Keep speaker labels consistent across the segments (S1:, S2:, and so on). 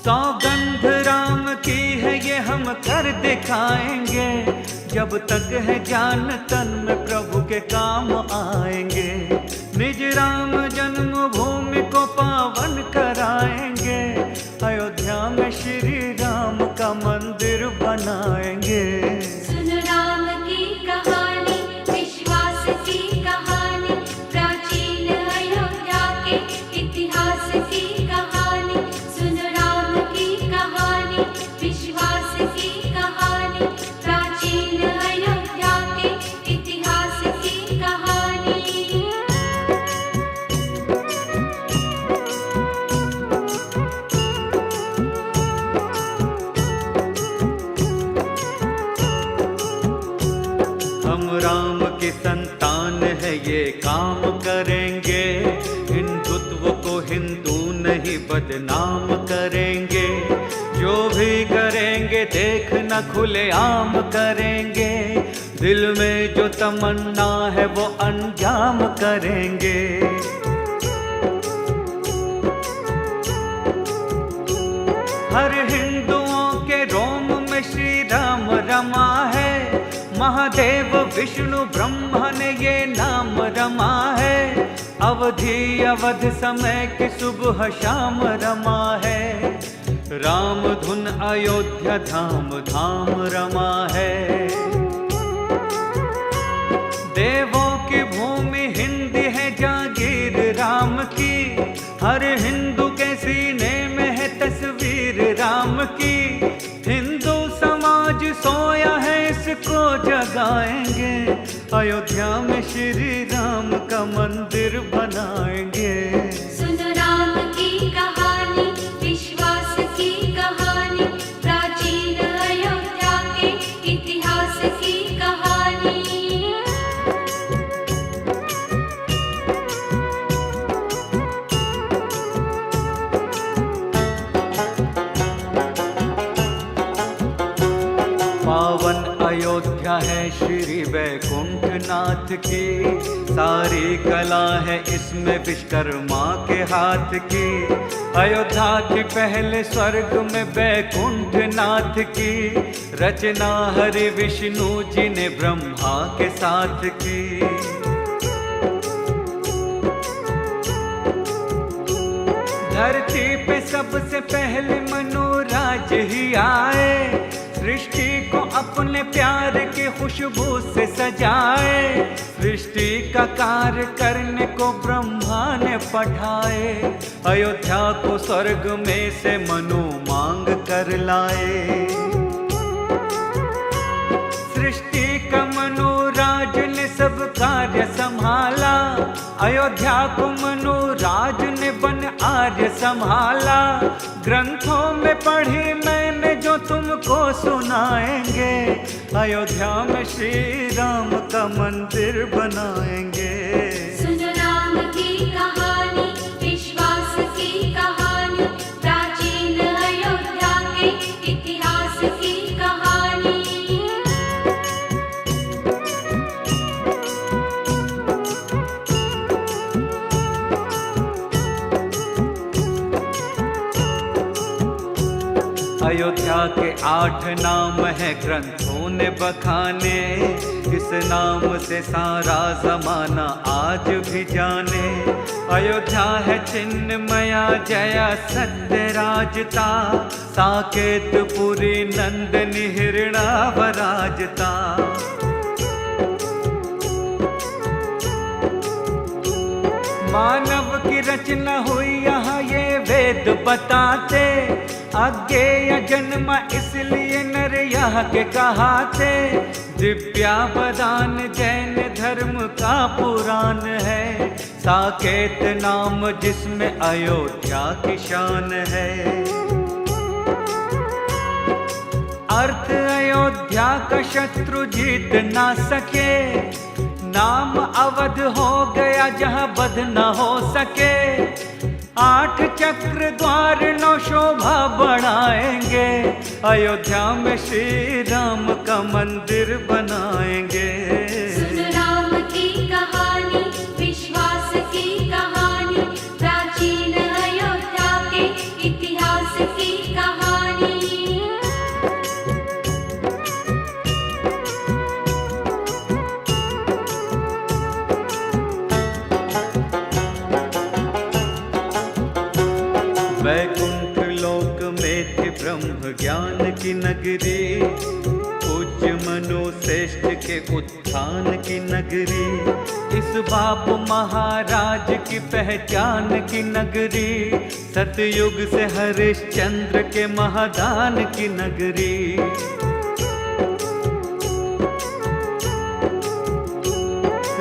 S1: सौगंध राम की है ये हम कर दिखाएंगे, जब तक है जान तन में प्रभु के काम आएंगे। निज राम जन्मभूमि को पावन कराएंगे, अयोध्या में श्री राम का मंदिर बनाएंगे।
S2: सुन राम की कहानी, विश्वास की कहानी, प्राचीन अयोध्या के इतिहास की कहानी। सुन राम की कहानी, विश्वास की कहानी, प्राचीन अयोध्या के इतिहास की कहानी।
S1: हम राम की संतान है ये काम करेंगे, हिंदुत्व को हिंदू नहीं बदनाम करेंगे। जो भी करेंगे देखना खुले आम करेंगे, दिल में जो तमन्ना है वो अंजाम करेंगे। हर हिंदुओं के रोम में श्री राम रमा है, महादेव विष्णु ब्रह्मा ने ये नाम रमा है। अवधि अवध समय की सुबह शाम रमा है, राम धुन अयोध्या धाम धाम रमा है। देवों की भूमि हिंदी है जागीर राम की, हर हिंदू के सीने में है तस्वीर राम की। हिंदू समाज सोया है इसको जगाएंगे, अयोध्या में श्री राम का मंदिर बनाएंगे।
S2: सुन राम की कहानी, विश्वास की कहानी, प्राचीन अयोध्या के इतिहास की कहानी।
S1: पावन अयोध्या है श्री वैकुंठ नाथ की, सारी कला है इसमें विश्वकर्मा के हाथ की। अयोध्या थी पहले स्वर्ग में वैकुंठ नाथ की, रचना हरि विष्णु जी ने ब्रह्मा के साथ की। धरती पे सबसे पहले मनोराज ही आए, सृष्टि को अपने प्यार की खुशबू से सजाए। सृष्टि का कार्य करने को ब्रह्मा ने पठाए, अयोध्या को स्वर्ग में से मनु मांग कर लाए। सृष्टि का मनोराज ने सब कार्य संभाला, अयोध्या को मनोराज ने बन आर्य संभाला। ग्रंथों में पढ़ी मैंने जो तुमको सुनाएंगे, अयोध्या में श्री राम का मंदिर बनाएंगे।
S2: सुन राम की कहानी, विश्वास की कहानी, प्राचीन अयोध्या के इतिहास की कहानी।
S1: अयोध्या के 8 नाम है ग्रंथों ने बखाने, इस नाम से सारा जमाना आज भी जाने। अयोध्या है चिन्मया जया सत्य राजता, साकेत पुरी नंदनी हिरणा वराजता। मानव की रचना हुई यहाँ ये वेद बताते, अज्ञेय जन्म इसलिए नर यहाँ के कहाते। दिव्या बदान जैन धर्म का पुराण है, साकेत नाम जिसमें अयोध्या की शान है। अर्थ अयोध्या का शत्रु जीत ना सके, नाम अवध हो गया जहाँ बध न हो सके। 8 चक्र द्वार 9 शोभा बढ़ाएंगे, अयोध्या में श्री राम का मंदिर बनाएंगे।
S2: सुन राम की कहानी, विश्वास की कहानी,
S1: नगरी, पूज्य मनु श्रेष्ठ के उत्थान की नगरी, इस बाप महाराज की पहचान की नगरी, सतयुग से हरिश्चंद्र के महादान की नगरी।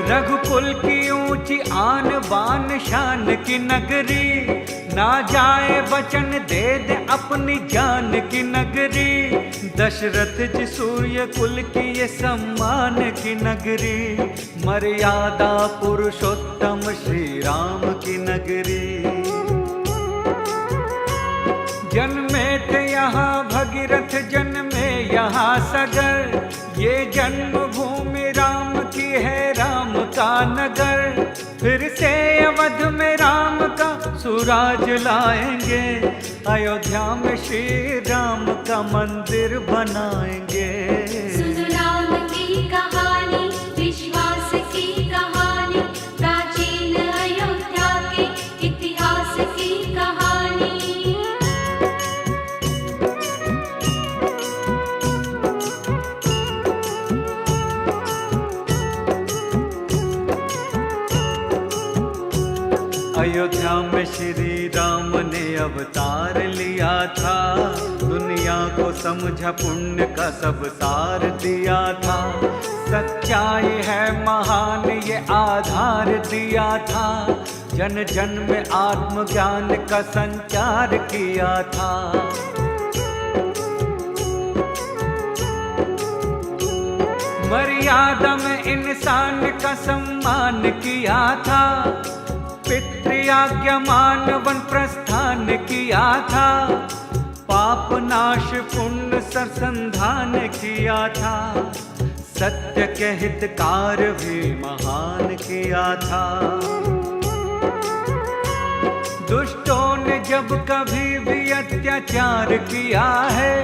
S1: रघुकुल की ऊंची आन बान शान की नगरी, ना जाए वचन दे दे अपनी जान की नगरी, दशरथ जी सूर्य कुल की ये सम्मान की नगरी, मर्यादा पुरुषोत्तम श्री राम की नगरी। जन्मे थे यहाँ भगीरथ, जन्मे यहाँ सगर, ये जन्मभूमि राम की है, राम का नगर, फिर से अवध में राम का सुराज लाएंगे, अयोध्या में श्री राम का मंदिर बनाएंगे।
S2: सुन राम की कहानी, विश्वास की कहानी, प्राचीन अयोध्या के इतिहास की कहानी।
S1: अयोध्या में श्री राम ने अवतार लिया था, दुनिया को समझा पुण्य का सब सार दिया था, सच्चाई है महान ये आधार दिया था, जन जन में आत्मज्ञान का संचार किया था। मर्यादा में इंसान का सम्मान किया था, पितृआज्ञा मान वन प्रस्थान किया था, पाप नाश पुण्य संधान किया था, सत्य के हितकार भी महान किया था। दुष्टों ने जब कभी भी अत्याचार किया है,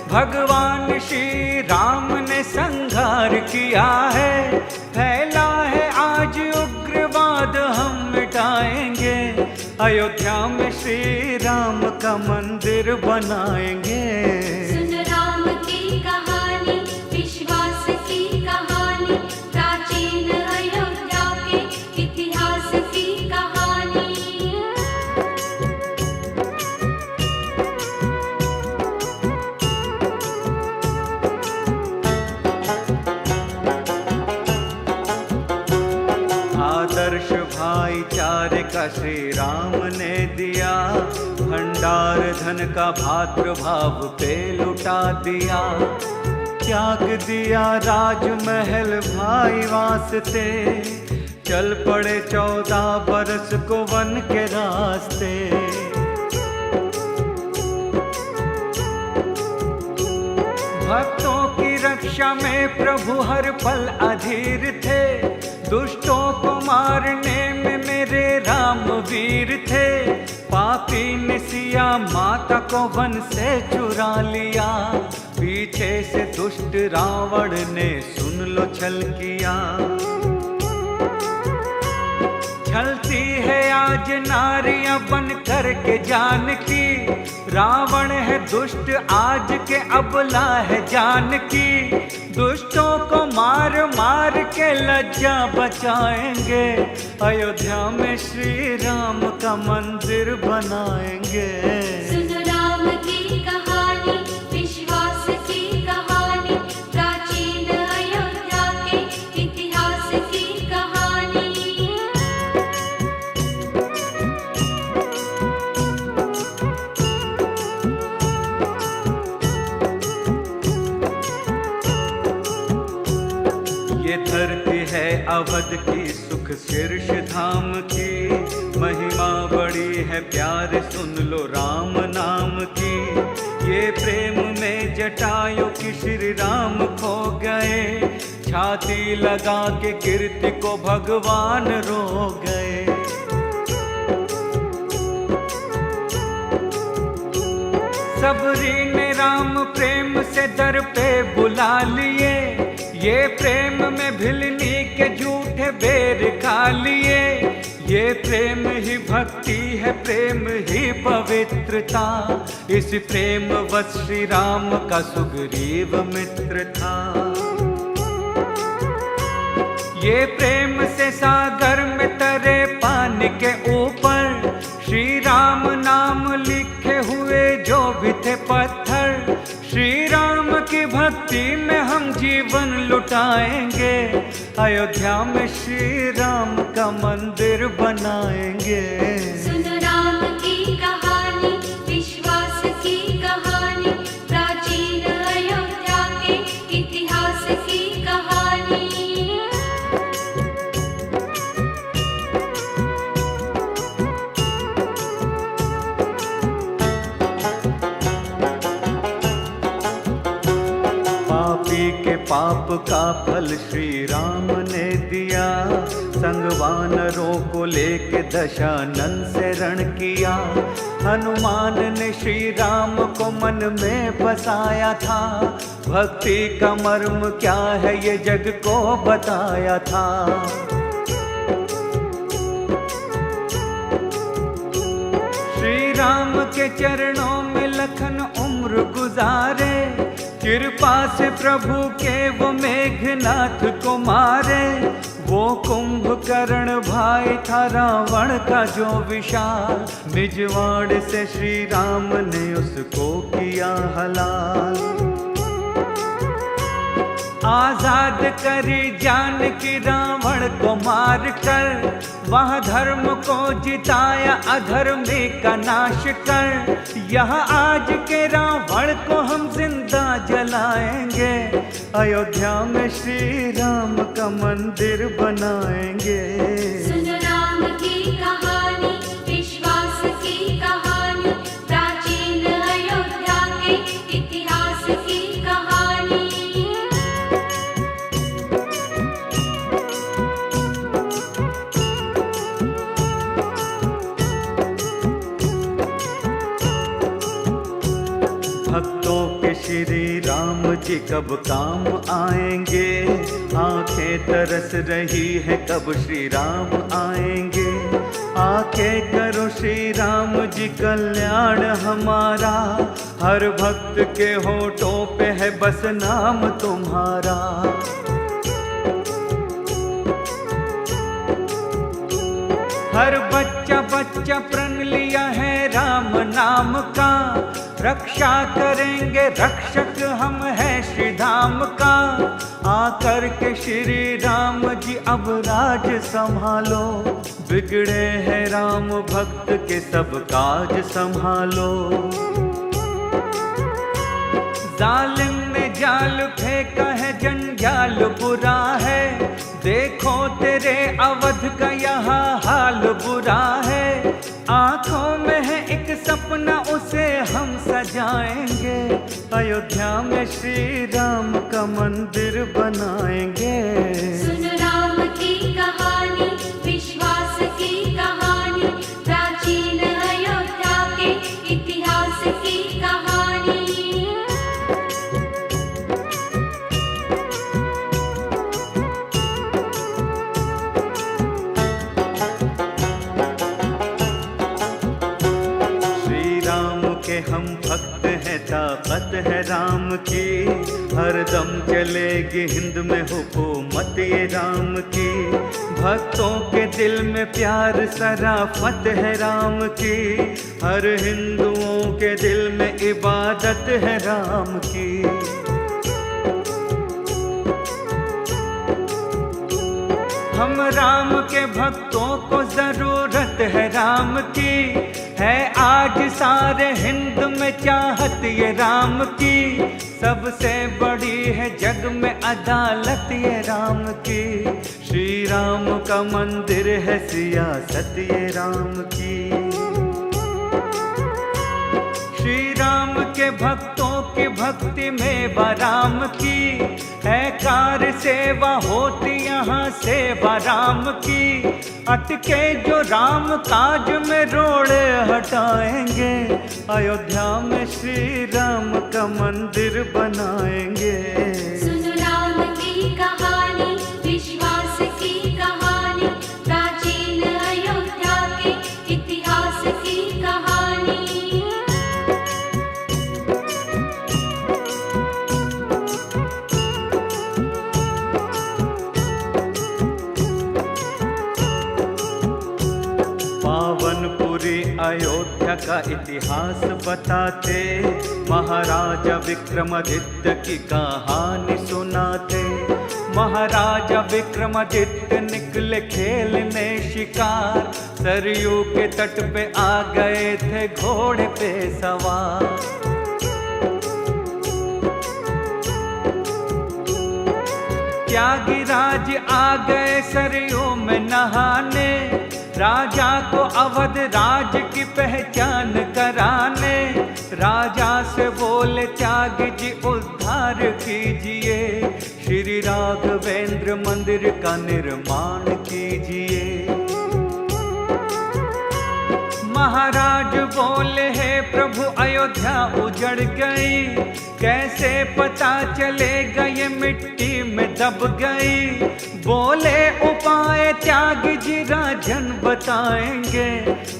S1: भगवान श्री राम ने संहार किया है, फैला है आज उग्रवाद हम मिटाएंगे, अयोध्या में श्री राम का मंदिर बनाएंगे।
S2: सुन राम की कहानी, विश्वास की कहानी, प्राचीन अयोध्या के इतिहास की कहानी।
S1: आदर्श भाईचारे का श्री राम ने दिया, भंडार धन का भातृभाव पे लुटा दिया, त्याग दिया राजमहल भाई वास्ते, चल पड़े 14 बरस को वन के रास्ते। भक्तों की रक्षा में प्रभु हर पल अधीर थे, दुष्टों को मारने में मेरे राम वीर थे, पापी ने सिया माता को वन से चुरा लिया, पीछे से दुष्ट रावण ने सुन लो छल किया। छलती है आज नारियां बन कर के जानकी, रावण है दुष्ट आज के अबला है जानकी, दुष्टों को मार मार के लज्जा बचाएंगे, अयोध्या में श्री राम का मंदिर बनाएंगे।
S2: सुन राम की कहानी, विश्वास की कहानी, प्राचीन अयोध्या के इतिहास की कहानी।
S1: ये धरती है अवध की सुख शीर्ष धाम की, महिमा बड़ी है प्यार सुन लो राम नाम की, ये प्रेम में जटायु की श्री राम खो गए, छाती लगा के कीर्ति को भगवान रो गए। सबरी ने राम प्रेम से दर पे बुला लिए, ये प्रेम में भिलनी के झूठे बेर खा लिए, ये प्रेम ही भक्ति है, प्रेम ही पवित्रता। इस प्रेम वश श्री राम का सुग्रीव मित्र था। ये प्रेम से सागर में तरे पानी के ऊपर श्री राम नाम लिखे हुए जो भी थे पत्थर। श्री राम की भक्ति में हम जीवन लुटाएंगे, अयोध्या में श्री राम का मंदिर बनाएंगे।
S2: सुन राम की कहानी, विश्वास की कहानी, प्राचीन अयोध्या के इतिहास की कहानी।
S1: के पाप का फल श्री राम ने दिया। संग वानरों को लेके दशानन से रण किया। हनुमान ने श्री राम को मन में बसाया था। भक्ति का मर्म क्या है ये जग को बताया था। श्री राम के चरणों में लखन उम्र गुजारे। कृपा से प्रभु के वो मेघनाथ को मारे। वो कुंभकर्ण भाई था रावण का जो विशाल। निजवाड़ से श्री राम ने उसको किया हलाल। आजाद करी जानकी रावण को मार कर। वह धर्म को जिताया अधर्मी का नाश कर। यह आज के रावण को हम जिंदा जलाएंगे। अयोध्या में श्री राम का मंदिर बनाएंगे।
S2: सुन राम की कहानी, विश्वास की कहानी, प्राचीन अयोध्या के इतिहास की कहानी।
S1: भक्तों के श्री राम जी कब काम आएंगे। आंखें तरस रही है कब श्री राम आएंगे। आके करो श्री राम जी कल्याण हमारा। हर भक्त के होठों पे है बस नाम तुम्हारा। हर बच्चा बच्चा प्रण लिया है राम नाम का। रक्षा करेंगे रक्षक हम हैं श्री धाम का। आकर के श्री राम जी अब राज संभालो। बिगड़े हैं राम भक्त के सब काज संभालो। जालिम ने जाल फेंका है जंजाल बुरा है। देखो तेरे अवध का यहाँ हाल बुरा है। आंखों में है एक सपना उसे हम सजाएंगे। अयोध्या में श्री राम का मंदिर बनाएंगे।
S2: सुन राम की कहानी, विश्वास की कहानी, प्राचीन अयोध्या के इतिहास की कहानी।
S1: हम भक्त हैं ताकत है राम की। हरदम चलेगी हिंद में हुकूमत ये राम की। भक्तों के दिल में प्यार सराफत है राम की। हर हिंदुओं के दिल में इबादत है राम की। हम राम के भक्तों को जरूरत है राम की। है आज सारे हिंद में चाहत ये राम की। सबसे बड़ी है जग में अदालत ये राम की। श्री राम का मंदिर है सियासत ये राम की। श्री राम के भक्तों की भक्ति में राम की। है कार्य सेवा होती यहाँ सेवा राम की। अटके जो राम काज में रोड़े हटाएंगे। अयोध्या में श्री राम का मंदिर बनाएंगे।
S2: सुन राम की कहानी, विश्वास की कहानी, प्राचीन अयोध्या
S1: पवनपुरी अयोध्या का इतिहास बताते, महाराजा विक्रमादित्य की कहानी सुनाते। महाराजा विक्रमादित्य निकले खेलने शिकार, सरयू के तट पे आ गए थे घोड़े पे सवार। त्यागीराज आ गए सरयू में नहाने, राजा को अवध राज की पहचान कराने। राजा से बोले त्यागी जी उद्धार कीजिए, श्री राघवेंद्र मंदिर का निर्माण कीजिए। महाराज बोले हे प्रभु अयोध्या उजड़ गई, कैसे पता चलेगा ये मिट्टी में दब गई। बोले उपाय त्यागी जी राजन बताएंगे,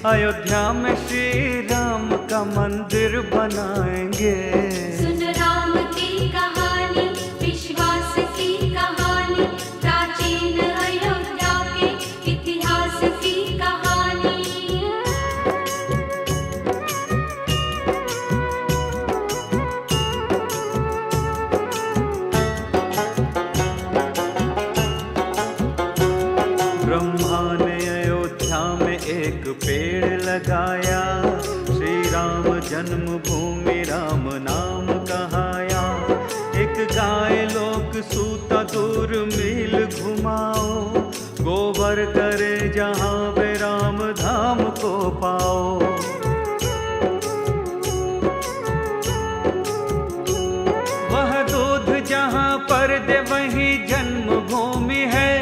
S1: अयोध्या में श्री राम का मंदिर बनाएंगे।
S2: सुन राम की कहानी, विश्वास की कहानी, प्राचीन अयोध्या के इतिहास की कहानी।
S1: ब्रह्मा ने अयोध्या में एक पेड़ लगाया, श्री राम जन्मभूमि राम नाम कहाया। एक गाय लोक सूता दूर मील घुमाओ, गोबर करे जहाँ वे राम धाम को पाओ। वह दूध जहाँ पर दे वही जन्मभूमि है,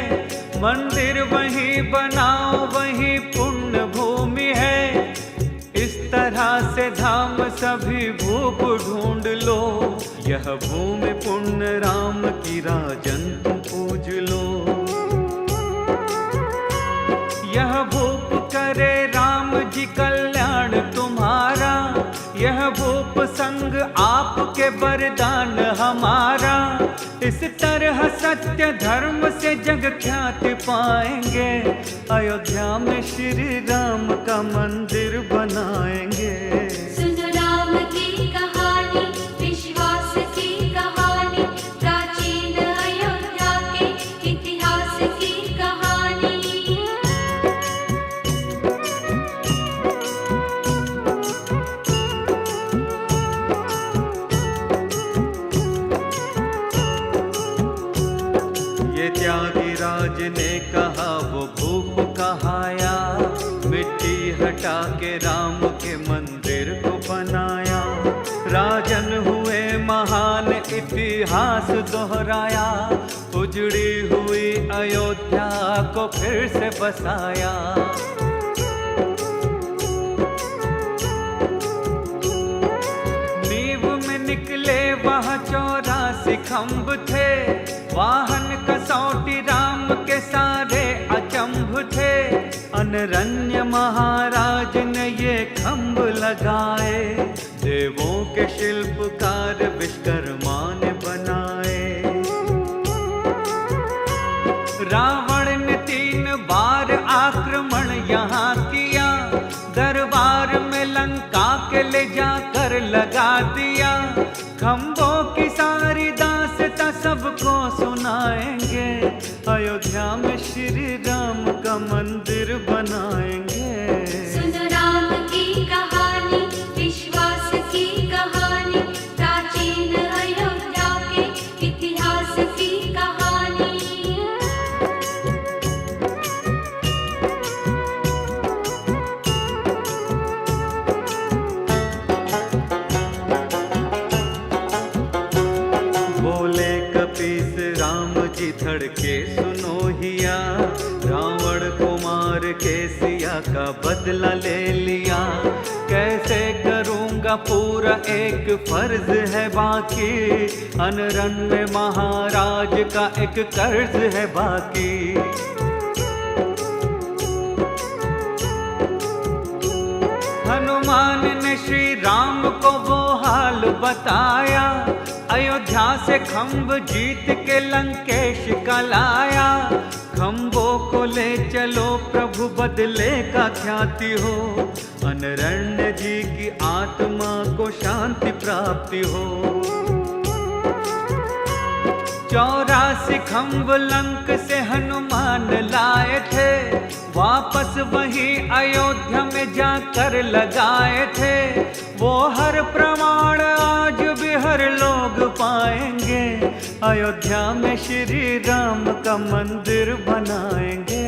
S1: मंदिर वहीं बनाओ वहीं पुण्य भूमि है। इस तरह से धाम सभी भूप ढूंढ लो, यह भूमि पुण्य राम की राजन तुम पूज लो। यह भूप करे राम जी कल्याण तुम्हारा, यह भूप संग आपके वरदान हमारा। इस तरह सत्य धर्म से जग ख्याति पाएंगे, अयोध्या में श्री राम का मंदिर बनाएंगे।
S2: सुन राम की कहानी, विश्वास की कहानी, प्राचीन अयोध्या के इतिहास की कहानी।
S1: ये त्यागीराज ने कहा वो भूप कहाया, मिट्टी हटा के राम के मंदिर को बनाया। राजन हुए महान इतिहास दोहराया, उजड़ी हुई अयोध्या को फिर से बसाया। नींव में निकले वहाँ 84 खम्भ थे, वाहन कसौटी राम के सारे अचंभ थे। अनरण्य महाराज ने ये खम्भ लगाए, देवों के शिल्पकार विश्वकर्मा ने बनाए। रावण ने 3 बार आक्रमण यहाँ किया, दरबार में लंका के ले जाकर लगा दिया। खम्भों की सारी दास्तां सबको सुनाएंगे, अयोध्या में श्री राम का मंदिर बनाएंगे।
S2: सुन राम की कहानी, विश्वास की कहानी, प्राचीन अयोध्या के इतिहास की कहानी।
S1: बोले कपीस राम जी धड़के सुनो हिया, रावण कुमार के सिया का बदला ले लिया। कैसे करूँगा पूरा एक फर्ज है बाकी, अनरण्य महाराज का एक कर्ज है बाकी। हनुमान ने श्री राम को वो हाल बताया, अयोध्या से खम्भ जीत के लंकेश का लाया। खम्भों को ले चलो प्रभु बदले का ख्याति हो, अनरण्य जी की आत्मा को शांति प्राप्ति हो। 84 खम्भ लंक से हनुमान लाए थे, वापस वही अयोध्या में जाकर लगाए थे। वो हर प्रमाण आज भी हर लोग पाएंगे, अयोध्या में श्री राम का मंदिर बनाएंगे।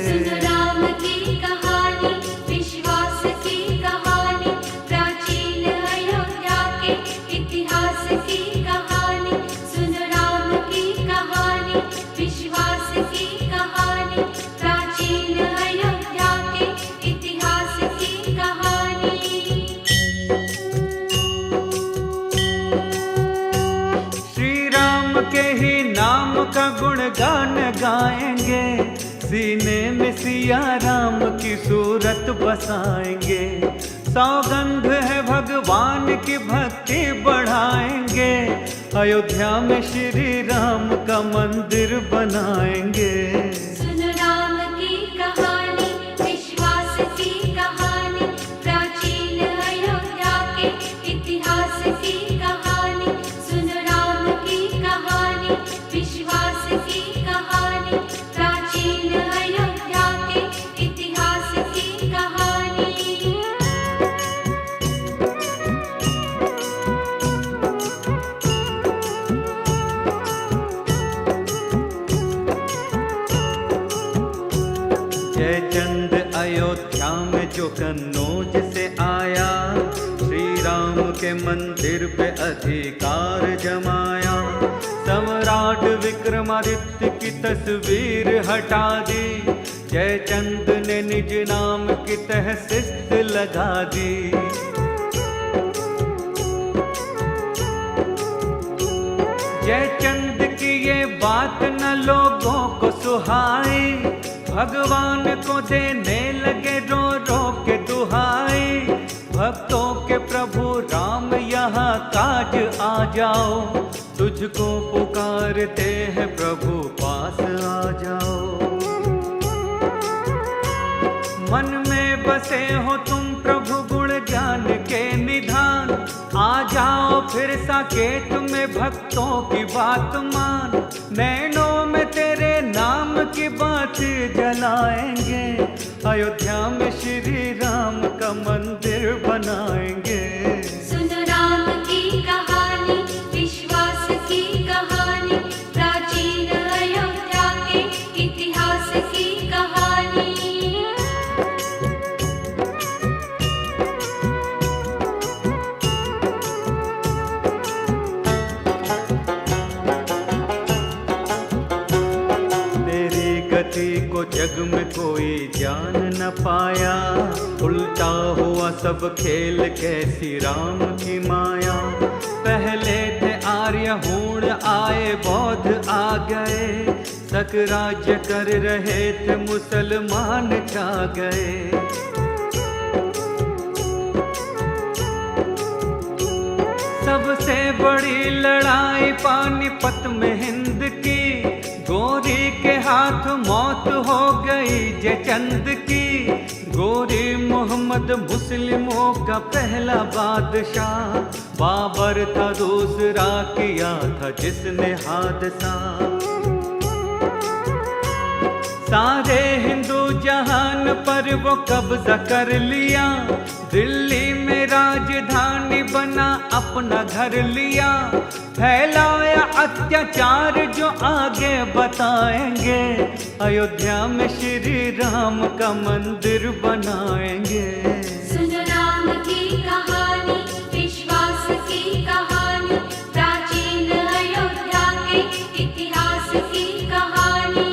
S2: सुनो राम की कहानी, विश्वास की कहानी, प्राचीन अयोध्या के इतिहास की कहानी। सुनो राम की कहानी, विश्वास की कहानी, प्राचीन अयोध्या के इतिहास की कहानी।
S1: श्री राम के ही नाम का गुणगान गाएंगे, सीने में सिया राम की सूरत बसाएंगे। सौगंध है भगवान की भक्ति बढ़ाएंगे, अयोध्या में श्री राम का मंदिर बनाएंगे।
S2: सुनो राम की कहानी, विश्वास की कहानी, प्राचीन अयोध्या के इतिहास की कहानी। सुनो राम की कहानी, विश्वास की कहानी, प्राचीन अयोध्या के इतिहास की कहानी।
S1: जयचंद अयोध्या में जो कन्नौज से आया, श्री राम के मंदिर पे अधिकार जमाया। सम्राट विक्रमादित्य की तस्वीर हटा दी, जयचंद ने निज नाम की तहसीस लगा दी। जयचंद की ये बात न लोगों को सुहाई, भगवान को देने लगे रो रो के दुहाई। भक्तों के प्रभु राम यहाँ काज आ जाओ, तुझको पुकारते हैं प्रभु पास आ जाओ। मन में बसे हो तुम प्रभु गुण ज्ञान के निधान, आ जाओ फिर साकेत में भक्तों की बात मान। नैनों में तेरे नाम की बात जलाएंगे, अयोध्या में श्री राम का मंदिर बनाएंगे।
S2: सुनो राम की कहानी, विश्वास की कहानी, प्राचीन अयोध्या के इतिहास की कहानी।
S1: को जग में कोई जान न पाया, उल्टा हुआ सब खेल कैसी राम की माया। पहले थे आर्य हूण आए बौद्ध आ गए, सक राज्य कर रहे थे मुसलमान छा गए। सबसे बड़ी लड़ाई पानीपत में हिंद की, गोरी के हाथ मौत हो गई जयचंद की। गोरी मोहम्मद मुस्लिमों का पहला बादशाह, बाबर था दूसरा किया था जिसने हादसा। सारे हिंदू जहान पर वो कब्जा कर लिया, दिल्ली में राजधानी बना अपना घर लिया। फैलाया अत्याचार जो आगे बताएंगे, अयोध्या में श्री राम का मंदिर बनाएंगे।
S2: सुनो राम की कहानी, विश्वास की कहानी, प्राचीन अयोध्या के इतिहास की कहानी।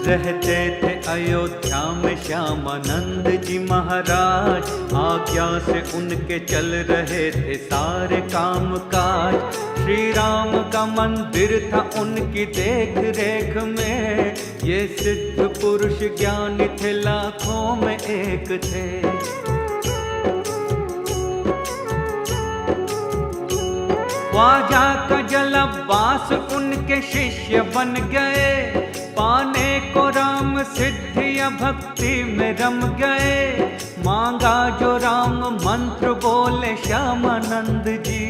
S1: रहते थे अयोध्या में श्यामानंद जी महाराज, आज्ञा से उनके चल रहे थे सारे काम काज। श्री राम का मंदिर था उनकी देख रेख में, ये सिद्ध पुरुष ज्ञानी थे लाखों में एक थे। ख्वाजा का जल अब्बास उनके शिष्य बन गए, पाने को राम सिद्धि या भक्ति में रम गए। मांगा जो राम मंत्र बोले श्यामानंद जी,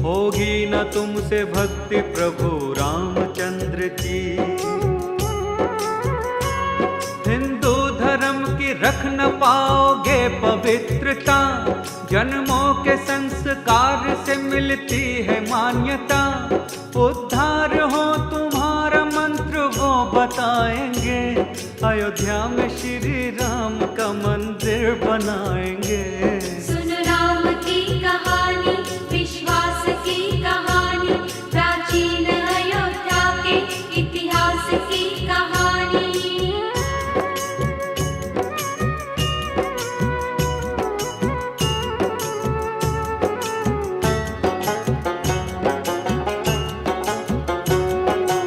S1: होगी न तुमसे भक्ति प्रभु रामचंद्र जी। हिंदू धर्म की रख न पाओगे पवित्रता, जन्मों के संस्कार से मिलती है मान्यता। उद्धार हो तुम्हारा मंत्र वो बताएंगे, अयोध्या में श्री राम का मंदिर बनाएंगे।
S2: सुन राम की कहानी, विश्वास की कहानी, प्राचीन अयोध्या के इतिहास की कहानी।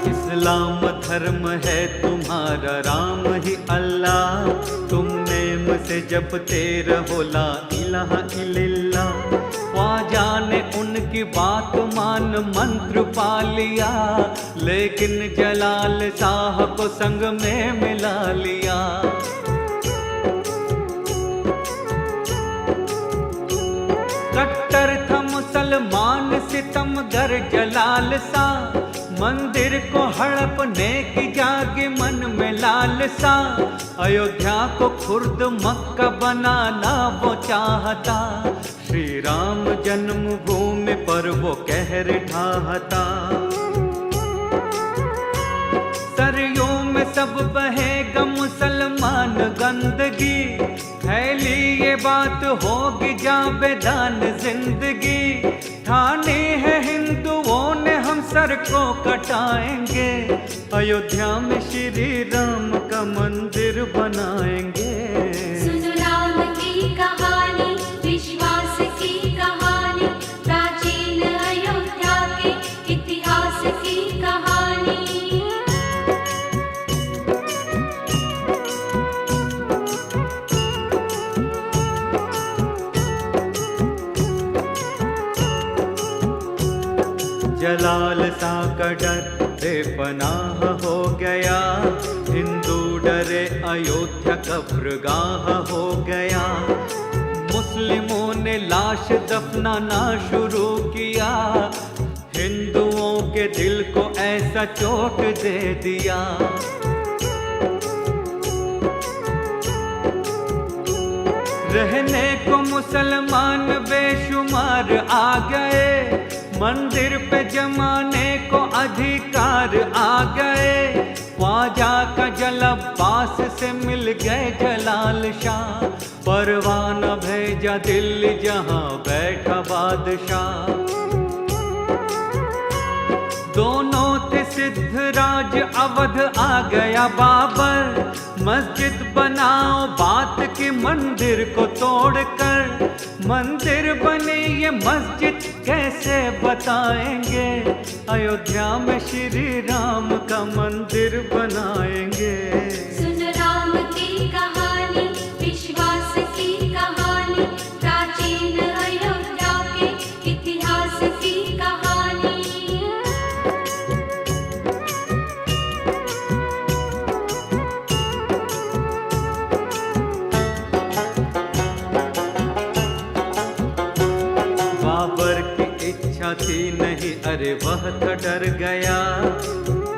S1: इस्लाम धर्म है तुम्हारा, राम ही अल्लाह, तुम नेम से जपते रहो ला इलाहा इल्लल्लाह। ख्वाजा ने उनकी बात मान मंत्र पा लिया, लेकिन जलाल शाह को संग में मिला लिया। कट्टर था मुसलमान सितमगर जलाल सा, मंदिर को हड़पने की जागी मन में लालसा। अयोध्या को खुर्द मक्का बनाना वो चाहता, श्री राम जन्मभूमि पर वो कहर ढाहता। सरयों में सब बहेगा मुसलमान गंदगी, फैली ये बात होगी जाबेदान जिंदगी। ठाने है हिंदुओं ने हम सर को कटाएंगे, अयोध्या में श्री राम का मंदिर बनाएंगे।
S2: सुन राम की कहानी, विश्वास की कहानी, प्राचीन अयोध्या के इतिहास की कहानी।
S1: जलाल सा का डर बेपनाह हो गया, हिंदू डरे अयोध्या कब्रगाह हो गया। मुस्लिमों ने लाश दफनाना शुरू किया, हिंदुओं के दिल को ऐसा चोट दे दिया। रहने को मुसलमान बेशुमार आ गए, मंदिर पे जमाने को अधिकार आ गए। ख्वाजा का जल अब्बास से मिल गए जलाल शाह, परवाना भेजा दिल्ली जहां बैठा बादशाह। दोनों थे सिद्धराज, अवध आ गया बाबर, मस्जिद बनाओ बात की मंदिर को तोड़कर। मंदिर बने ये मस्जिद कैसे बताएंगे, अयोध्या में श्री राम का मंदिर बनाएंगे।
S2: सुन राम की कहानी, विश्वास की कहानी, प्राचीन अयोध्या के इतिहास की कहानी।
S1: बाबर की इच्छा थी नहीं, अरे वह तो डर गया,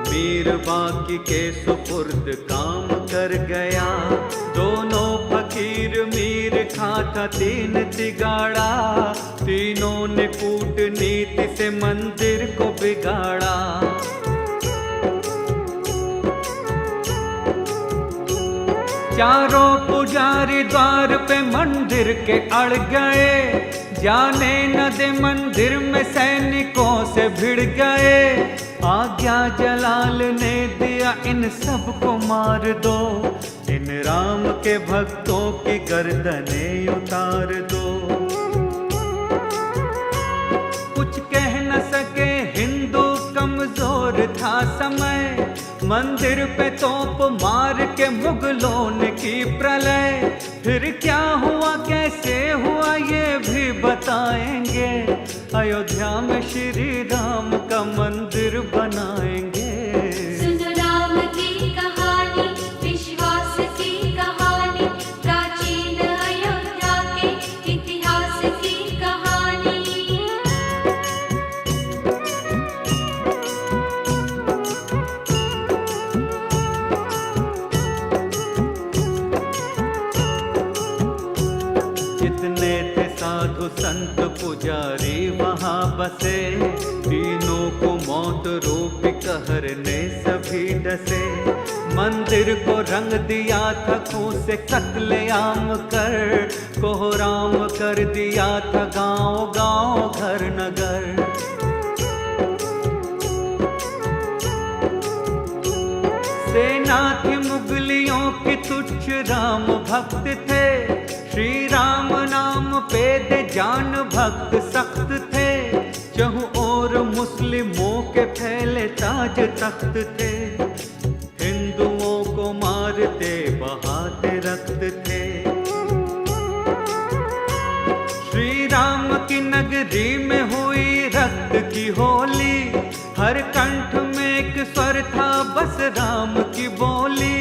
S1: मीर बाकी के सुपुर्द काम कर गया। दोनों फकीर मीर खाता तीन तिगाड़ा, तीनों ने कूटनीति से मंदिर को बिगाड़ा। चारों पुजारी द्वार पे मंदिर के अड़ गए, जाने न दे मंदिर में सैनिकों से भिड़ गए। आज्ञा जलाल ने दिया इन सबको मार दो, इन राम के भक्तों की गर्दनें उतार दो। कुछ कह न सके हिंदू, कमजोर था समय, मंदिर पे तोप मार के मुगलों ने की प्रलय। फिर क्या हुआ कैसे हुआ ये भी बताएंगे, अयोध्या में श्री राम का मंदिर बनाएंगे।
S2: सुन राम की कहानी, विश्वास की कहानी, प्राचीन अयोध्या के इतिहास की कहानी।
S1: जितने थे साधु संत पुजारी वहाँ बसे, तीनों को मौत रूपी कहर ने सभी डसे। मंदिर को रंग दिया था खून से कत्लेआम कर, कोहराम कर दिया था गांव गांव घर नगर। सेना थी मुगलियों की तुच्छ राम भक्त थे, श्री राम नाम पे दे जान भक्त सख्त थे। चहु और मुस्लिमों के फैले ताज तख्त थे, हिंदुओं को मारते बहाते रक्त थे। श्री राम की नगरी में हुई रक्त की होली, हर कंठ में एक स्वर था बस राम की बोली।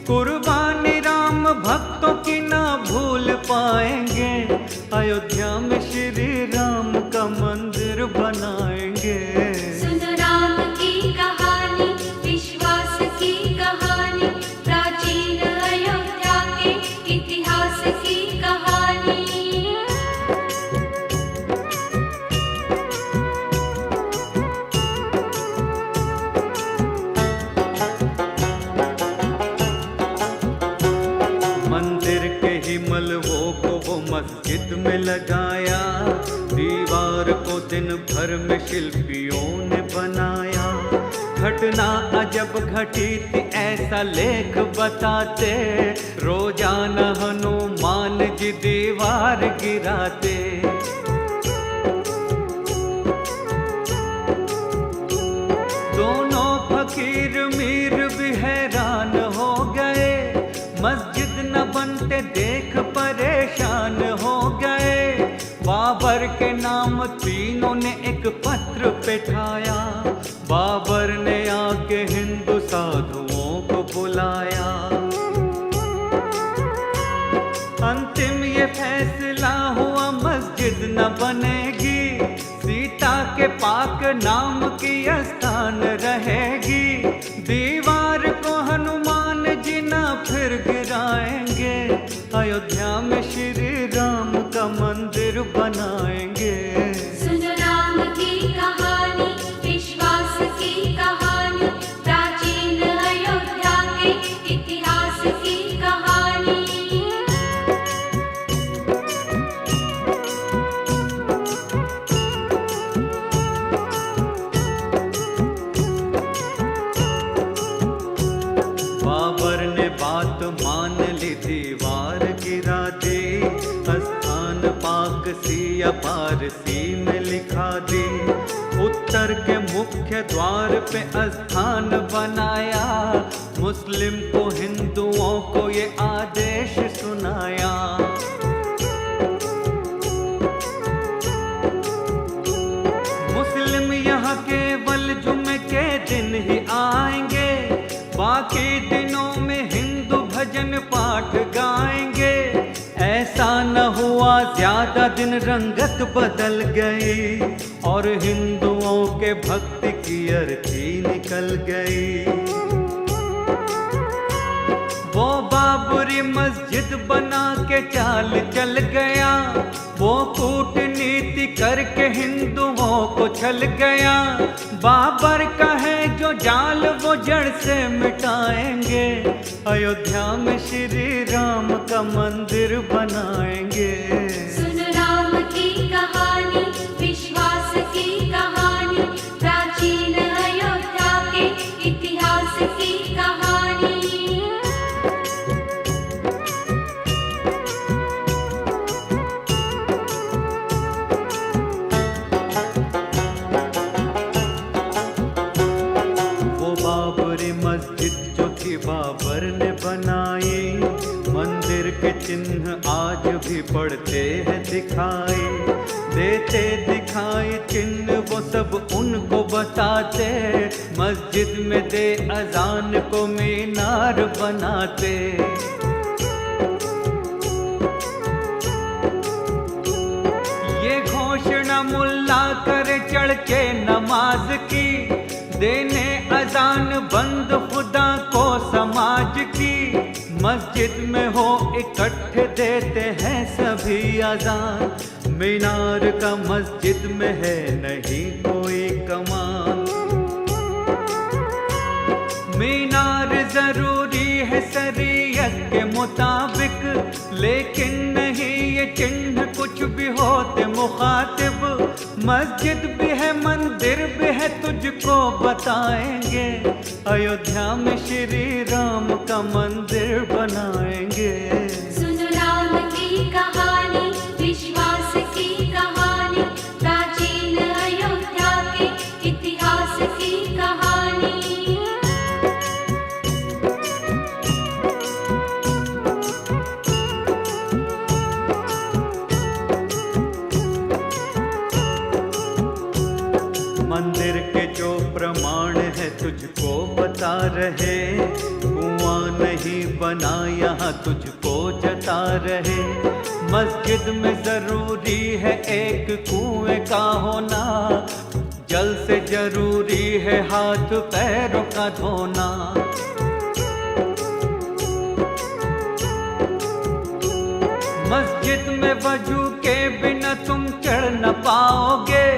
S1: कुर्बानी राम भक्तों की ना भूल पाएंगे, अयोध्या में श्री राम का मंदिर बनाएंगे।
S2: सुन राम की कहानी, विश्वास की कहानी, प्राचीन अयोध्या के इतिहास की कहानी।
S1: मंदिर के ही मलबों को वो मस्जिद में लगाया, दीवार को दिन भर में शिल्पियों ने बनाया। घटना अजब घटी थी ऐसा लेख बताते, रोजाना हनुमान जी दीवार गिराते। दोनों फकीर मीर भी हैरान हो गए, मस्जिद न बनते देख परेशान हो गए। बाबर के नाम तीनों ने एक पत्र पेठाया, बाबर ने आके हिंदू साधुओं को बुलाया। अंतिम ये फैसला हुआ मस्जिद न बनेगी, सीता के पाक नाम की स्थान रहेगी। दीवार को हनुमान जी ना फिर गिराएंगे, अयोध्या में श्री राम का मंदिर बनाएंगे।
S2: सुन राम की कहानी, विश्वास की कहानी, प्राचीन अयोध्या के इतिहास की कहानी।
S1: बाबर ने बात मान ली, दीवार गिरा दी, स्थान पाक सी या पारसी में लिखा दी। उत्तर के मुख्य द्वार पे स्थान बनाया, मुस्लिम को हिंदुओं को ये आदेश सुनाया। मुस्लिम यहाँ केवल जुमे के दिन ही आएंगे, बाकी दिनों में हिंदू भजन पाठ गाएंगे। ऐसा न हुआ ज्यादा दिन रंगत बदल गई, और हिंदुओं के भक्ति की अर्थी निकल गई। वो बाबरी मस्जिद बना के चाल चल गया, वो कूटनीति करके हिंदुओं को छल गया। बाबर का है जो जाल वो जड़ से मिटाएंगे, अयोध्या में श्री राम का मंदिर बनाएंगे।
S2: सुन राम की कहानी, विश्वास की कहानी, प्राचीन अयोध्या के इतिहास की कहानी।
S1: बाबरी मस्जिद जो थी बाबर ने बनाई, मंदिर के चिन्ह आज भी पड़ते देते दिखाई चिन्ह वो सब उनको बताते, मस्जिद में दे अजान को मीनार बनाते। ये घोषणा मुल्ला करे चढ़ के नमाज की, देने अजान बंद खुदा को समाज की। मस्जिद में हो इकट्ठे देते हैं सभी अजान, मीनार का मस्जिद में है नहीं कोई कमान। मीनार जरूरी है शरीयत के मुताबिक, लेकिन नहीं ये चिन्ह कुछ भी होते मुखातिब। मस्जिद भी है मंदिर भी है तुझको बताएंगे, अयोध्या में श्री राम का मंदिर बनाएंगे।
S2: सुन राम की कहानी, विश्वास की कहानी, प्राचीन अयोध्या के इतिहास की कहानी।
S1: मंदिर के जो प्रमाण है तुझको बता रहे, कुआं नहीं बना यहाँ तुझको जता रहे। मस्जिद में जरूरी है एक कुएं का होना, जल से जरूरी है हाथ पैरों का धोना। मस्जिद में वजू के बिना तुम चढ़ न पाओगे,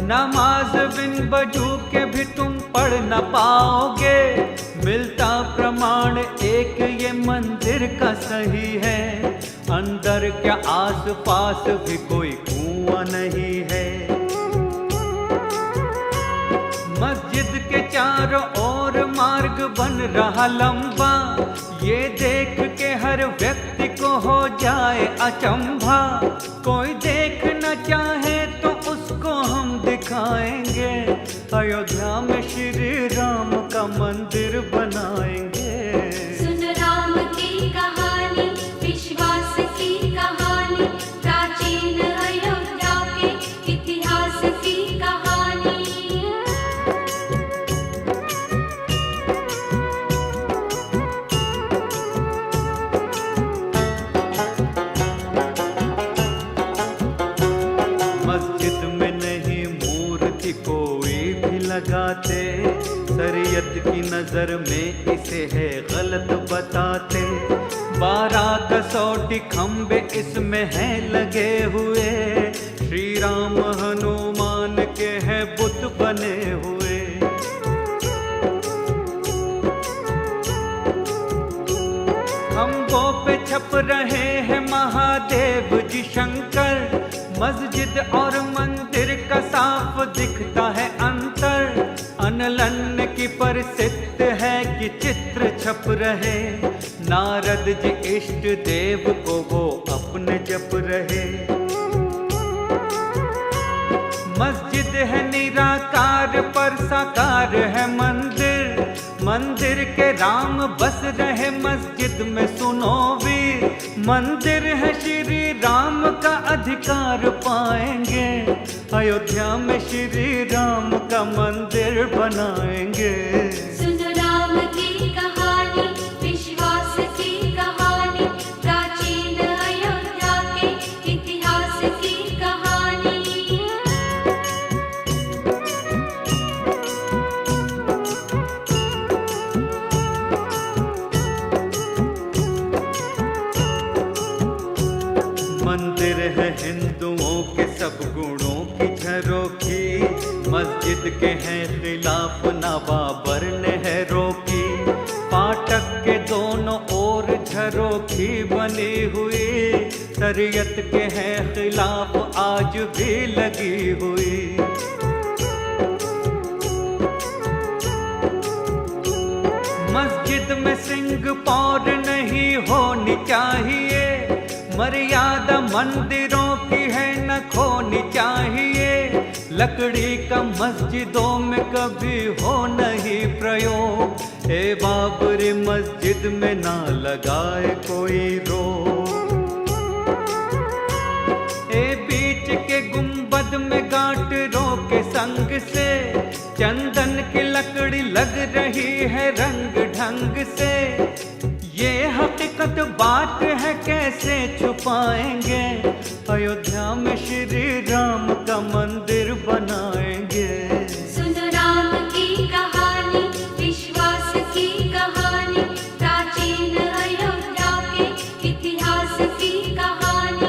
S1: नमाज बिन वजू के भी तुम पढ़ न पाओगे। मिलता प्रमाण एक ये मंदिर का सही है, अंदर क्या आस पास भी कोई कुआं नहीं है। मस्जिद के चारों ओर मार्ग बन रहा लंबा, ये देख के हर व्यक्ति को हो जाए अचंभा। कोई देख न चाहे तो उसको हम दिखाएंगे, अयोध्या में श्री राम का मंदिर बनाएंगे।
S2: सुन राम की कहानी, विश्वास की कहानी, प्राचीन अयोध्या के इतिहास की कहानी।
S1: मस्जिद में नहीं मूर्ति कोई भी लगाते, शरीयत की नजर में इसे है गलत बताते। 12 कसौटी खंबे इसमें हैं लगे हुए, श्री राम हनुमान के हैं बुत बने हुए। खंभों पे छप रहे हैं महादेव जी शंकर, मस्जिद और मंदिर का साफ दिखता है अंतर। अनलन की प्रसिद्ध है कि चित्र छप रहे, नारद जी इष्ट देव को वो अपने जप रहे। मस्जिद है निराकार पर साकार है मंदिर, मंदिर के राम बस रहे मस्जिद में सुनो वीर। मंदिर है श्री राम का अधिकार पाएंगे, अयोध्या में श्री राम का मंदिर बनाएंगे।
S2: सुन राम की कहानी, विश्वास की कहानी, प्राचीन अयोध्या के इतिहास की कहानी।
S1: मंदिर है हिंदुओं के सब गुणों की झरोखी, मस्जिद के हैं खिलाफ ना बाबर ने है रोकी। फाटक के दोनों ओर झरोखी बनी हुई, शरीयत के हैं खिलाफ आज भी लगी हुई। मस्जिद में सिंह पौर नहीं होनी चाहिए, मर्यादा मंदिरों की है न खोनी चाहिए। लकड़ी का मस्जिदों में कभी हो नहीं प्रयोग, हे बाबरी मस्जिद में ना लगाए कोई रोक। ए बीच के गुम पाटरों के संग से, चंदन की लकड़ी लग रही है रंग ढंग से। ये हकीकत बात है कैसे छुपाएंगे, अयोध्या में श्री राम का मंदिर बनाएंगे।
S2: सुनो राम की कहानी, विश्वास की कहानी, प्राचीन अयोध्या के इतिहास की कहानी।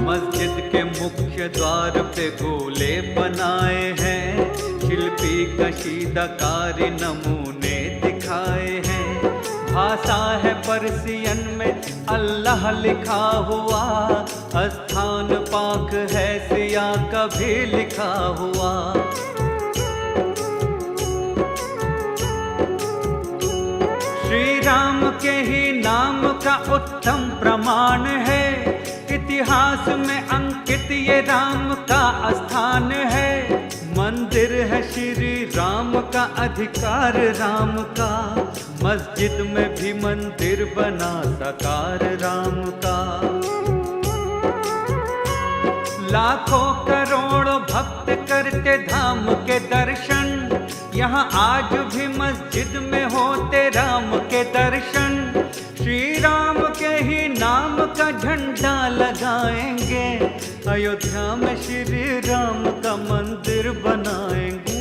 S1: मस्जिद के मुख्य द्वार पे गोले बनाए हैं, शिल्पी कशीदाकारी नमूने दिखाए हैं। भाषा है पर्सियन में अल्लाह लिखा हुआ, स्थान पाक है सिया का भी लिखा हुआ। श्री राम के ही नाम का उत्तम प्रमाण है, इतिहास में अंकित ये राम का स्थान है। मंदिर है श्री राम का, अधिकार राम का, मस्जिद में भी मंदिर बना साकार राम का। लाखों करोड़ों भक्त करते धाम के दर्शन, यहाँ आज भी मस्जिद में होते राम के दर्शन। श्री राम के ही नाम का झंडा लगाएंगे, अयोध्या में श्री राम का मंदिर बनाएंगे।